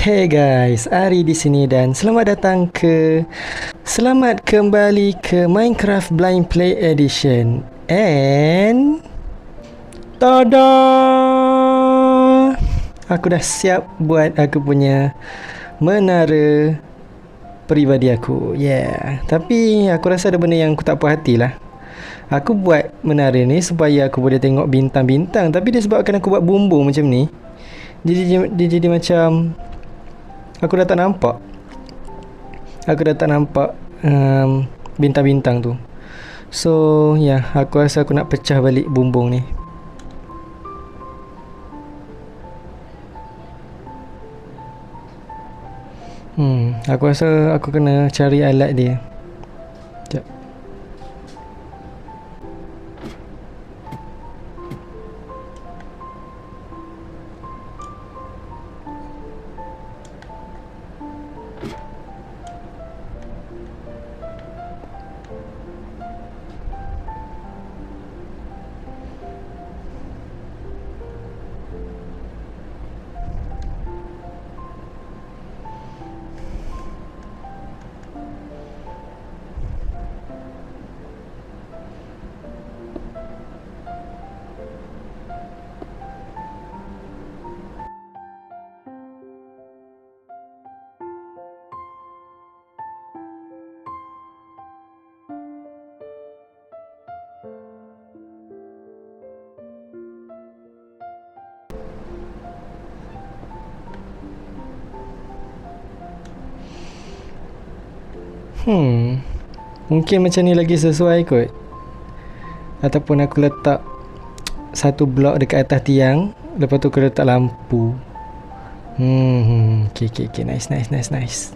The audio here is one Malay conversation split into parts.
Hey guys, Ari di sini dan selamat kembali ke Minecraft Blind Play Edition. And tada! Aku dah siap buat aku punya menara peribadi aku. Yeah. Tapi aku rasa ada benda yang aku tak puas hati lah. Aku buat menara ni supaya aku boleh tengok bintang-bintang, tapi disebabkan aku buat bumbung macam ni, dia jadi macam aku dah tak nampak. Bintang-bintang tu. So, aku rasa aku nak pecah balik bumbung ni. Aku rasa aku kena cari alat dia. Sekejap. Mungkin macam ni lagi sesuai kot. Ataupun aku letak satu blok dekat atas tiang, lepas tu aku letak lampu. Okay. Nice.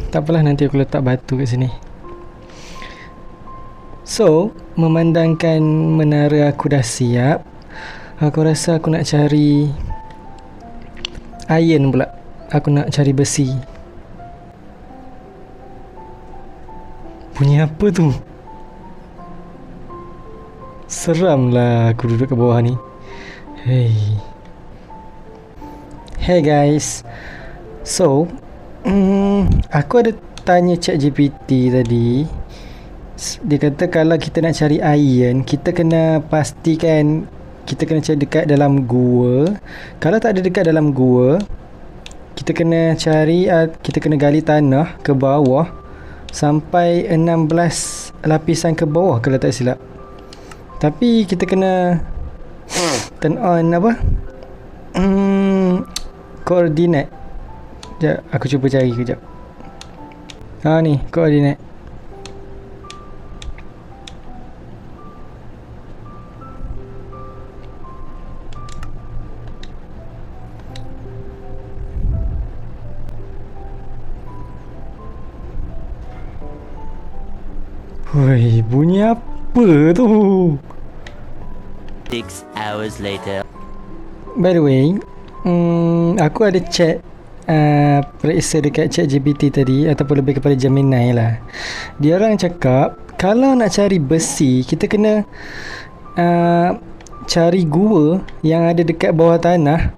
Tak apalah, nanti aku letak batu kat sini. So, memandangkan menara aku dah siap, aku rasa aku nak cari iron pula. Aku nak cari besi. Bunyi apa tu? Seram lah aku duduk kat bawah ni. Hey guys. So, aku ada tanya ChatGPT tadi. Dia kata kalau kita nak cari iron, kita kena pastikan kita kena cari dekat dalam gua. Kalau tak ada dekat dalam gua, kita kena gali tanah ke bawah sampai 16 lapisan ke bawah kalau tak silap. Tapi kita kena turn on koordinat. Sekejap, aku cuba cari kejap. Ni koordinat. Woi, bunyi apa tu? 6 hours later. By the way, aku ada check periksa dekat ChatGPT tadi, ataupun lebih kepada Gemini lah. Dia orang cakap kalau nak cari besi, kita kena cari gua yang ada dekat bawah tanah.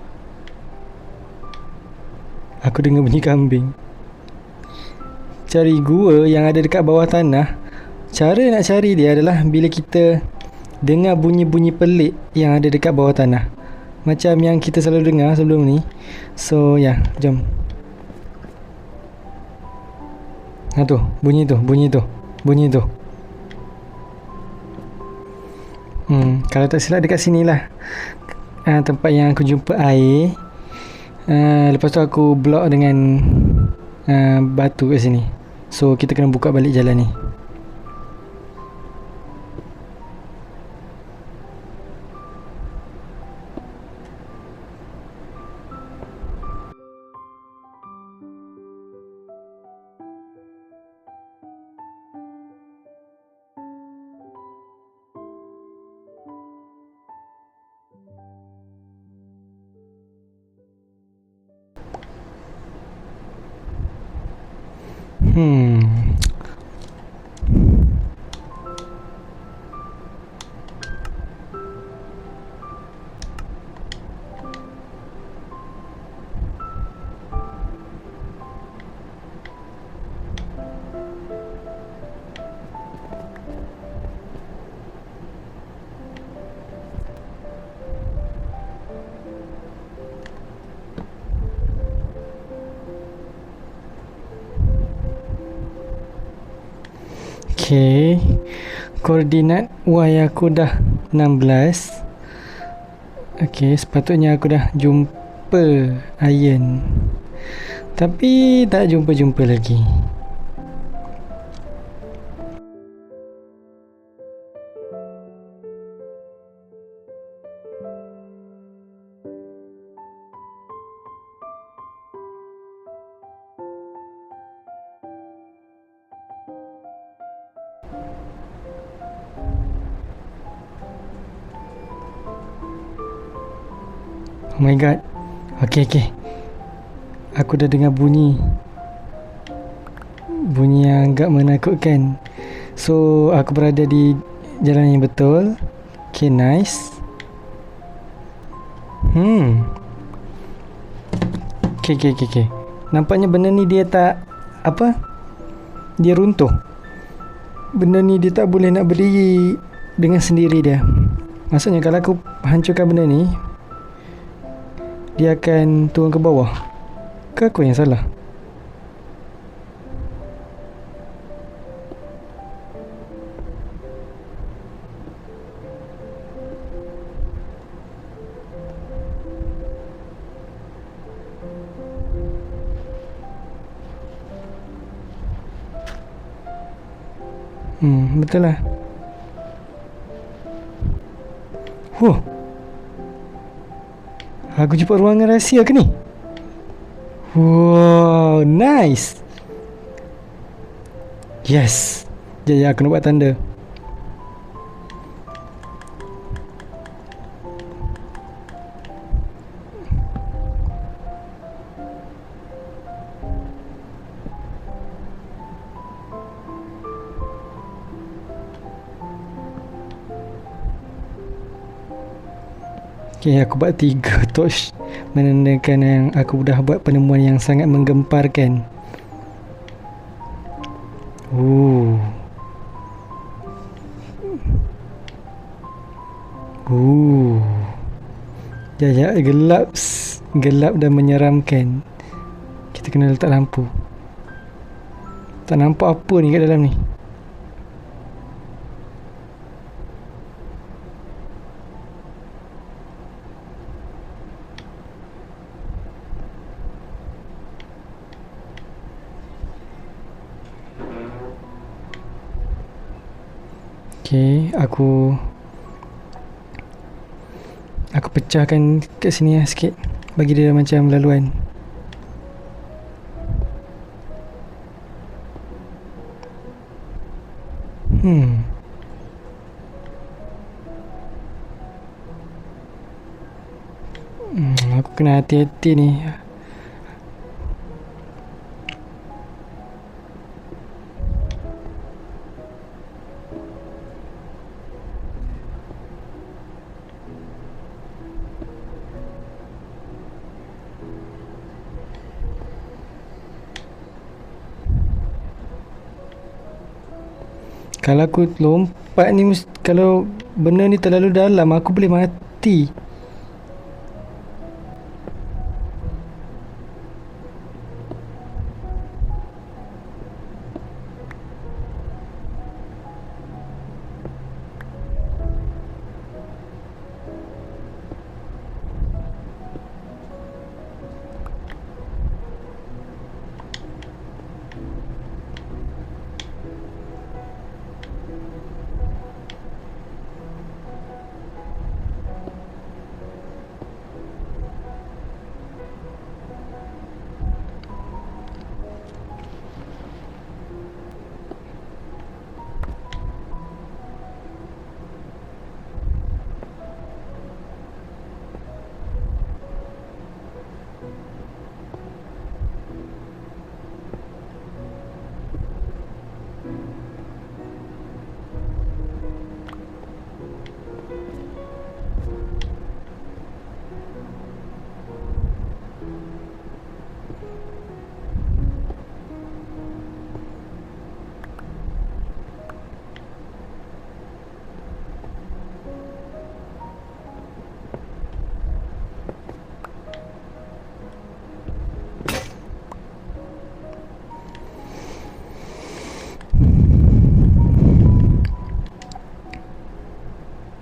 Aku dengar bunyi kambing. Cari gua yang ada dekat bawah tanah. Cara nak cari dia adalah bila kita dengar bunyi-bunyi pelik yang ada dekat bawah tanah, macam yang kita selalu dengar sebelum ni. So jom. Tu, bunyi tu. Kalau tak silap dekat sini lah, tempat yang aku jumpa air. Lepas tu aku block dengan batu kat sini. So kita kena buka balik jalan ni. Hmm. Okay, koordinat Y aku dah 16. Okay, sepatutnya aku dah jumpa Iron, tapi tak jumpa-jumpa lagi. Oh my god. Okay. Aku dah dengar bunyi yang agak menakutkan. So, aku berada di jalan yang betul. Okay, nice. Okay. Nampaknya benda ni dia tak... Apa? Dia runtuh. Benda ni dia tak boleh nak berdiri dengan sendiri dia. Maksudnya kalau aku hancurkan benda ni, dia akan turun ke bawah. Ke aku yang salah? Betul lah. Aku jumpa ruangan rahsia ke ni? Wow, nice. Yes. Jap, aku nak buat tanda. Okay, aku buat 3 torch menandakan yang aku dah buat penemuan yang sangat menggemparkan. Jap, gelap dan menyeramkan. Kita kena letak lampu. Tak nampak apa ni kat dalam ni. Okay, aku pecahkan kat sini lah sikit, bagi dia macam laluan. Aku kena hati-hati ni. Kalau aku lompat ni, kalau benda ni terlalu dalam, aku boleh mati.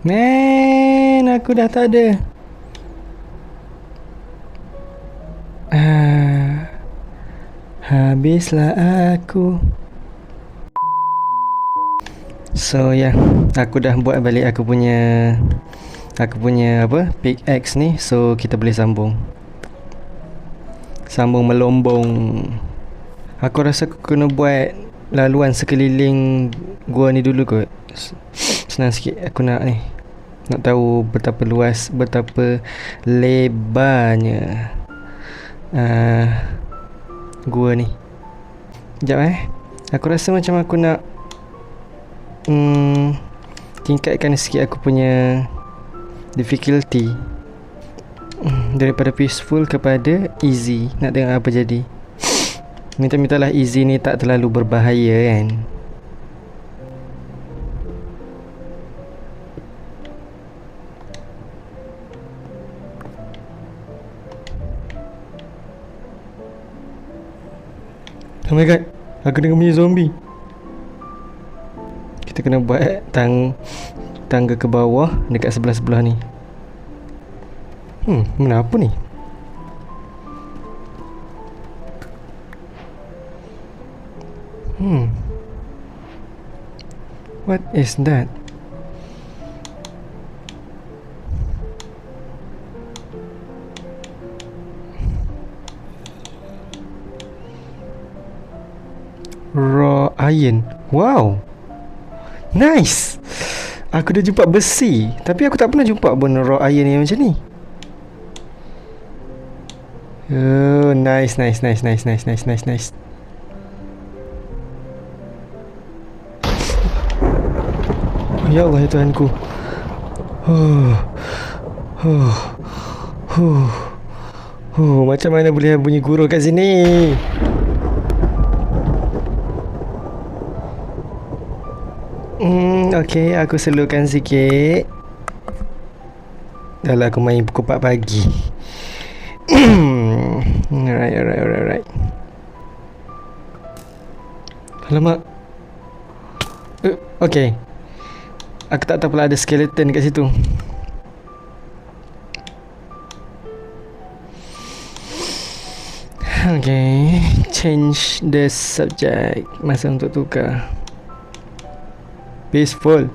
Man, aku dah tak ada. Habislah aku. So ya, aku dah buat balik aku punya apa, pickaxe ni. So kita boleh sambung melombong. Aku rasa aku kena buat laluan sekeliling gua ni dulu kot. Senang sikit aku nak ni, nak tahu betapa luas, betapa lebarnya gua ni. Sekejap aku rasa macam aku nak tingkatkan sikit aku punya difficulty daripada peaceful kepada easy. Nak tengok apa jadi. Minta-mintalah easy ni tak terlalu berbahaya kan. Oh my god, aku dengar bunyi zombie. Kita kena buat tangga ke bawah dekat sebelah-sebelah ni. Mana apa ni? What is that? Raw iron. Wow, nice. Aku dah jumpa besi, tapi aku tak pernah jumpa benda raw iron yang macam ni. Oh, nice. Ya Allah, ya Tuhanku. Macam mana boleh bunyi guru kat sini? Okay, aku slowkan sikit. Dah lah aku main pukul 4 pagi. Alright. Alamak. Okay, aku tak tahu pula ada skeleton kat situ. Okay, change the subject. Masa untuk tukar. Peaceful.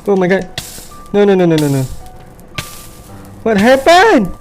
Oh my god. No. What happened?